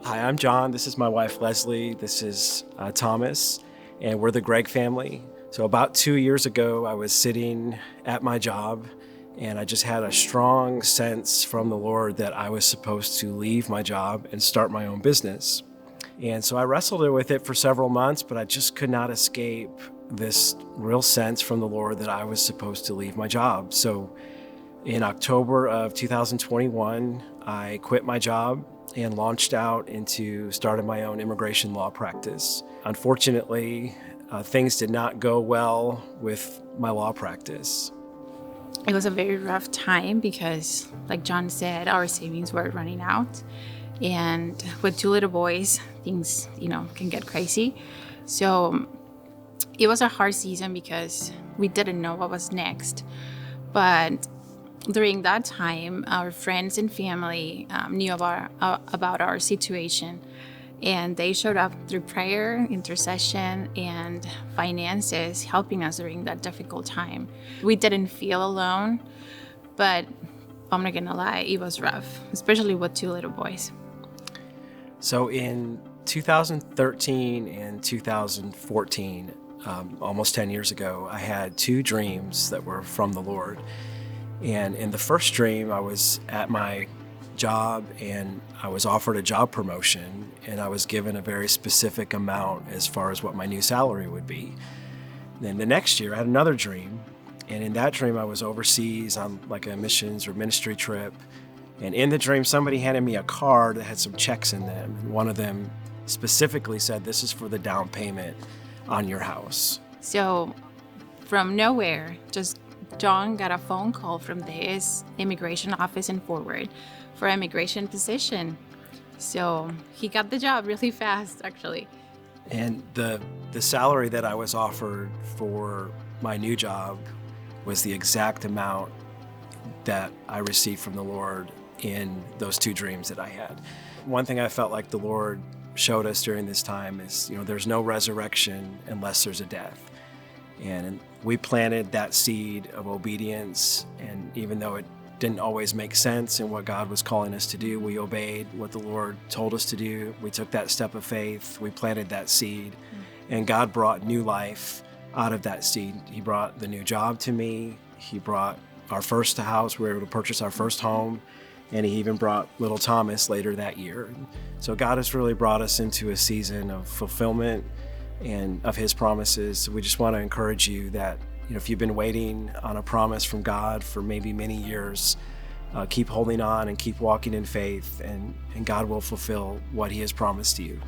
Hi, I'm John. This is my wife, Leslie. This is Thomas, and we're the Greig family. So about 2 years ago, I was sitting at my job, and I just had a strong sense from the Lord that I was supposed to leave my job and start my own business. And so I wrestled with it for several months, but I just could not escape this real sense from the Lord that I was supposed to leave my job. So in October of 2021, I quit my job and launched out into starting my own immigration law practice. Unfortunately, things did not go well with my law practice. It was a very rough time because, like John said, our savings were running out. And with two little boys, things, can get crazy. So it was a hard season because we didn't know what was next. But during that time, our friends and family knew about our situation, and they showed up through prayer, intercession, and finances, helping us during that difficult time. We didn't feel alone, but I'm not gonna lie, it was rough, especially with two little boys. So in 2013 and 2014, almost 10 years ago, I had two dreams that were from the Lord. And in the first dream, I was at my job and I was offered a job promotion, and I was given a very specific amount as far as what my new salary would be. Then the next year, I had another dream, and in that dream, I was overseas on like a missions or ministry trip. And in the dream, somebody handed me a card that had some checks in them. And one of them specifically said, "This is for the down payment on your house." So from nowhere, just John got a phone call from his immigration office in Forward for an immigration position. So he got the job really fast, actually. And the salary that I was offered for my new job was the exact amount that I received from the Lord in those two dreams that I had. One thing I felt like the Lord showed us during this time is, there's no resurrection unless there's a death. And we planted that seed of obedience, and even though it didn't always make sense in what God was calling us to do, we obeyed what the Lord told us to do. We took that step of faith, we planted that seed, and God brought new life out of that seed. He brought the new job to me, He brought our first house, we were able to purchase our first home, and He even brought little Thomas later that year. So God has really brought us into a season of fulfillment and of His promises. We just want to encourage you that, if you've been waiting on a promise from God for maybe many years, keep holding on and keep walking in faith, and God will fulfill what He has promised to you.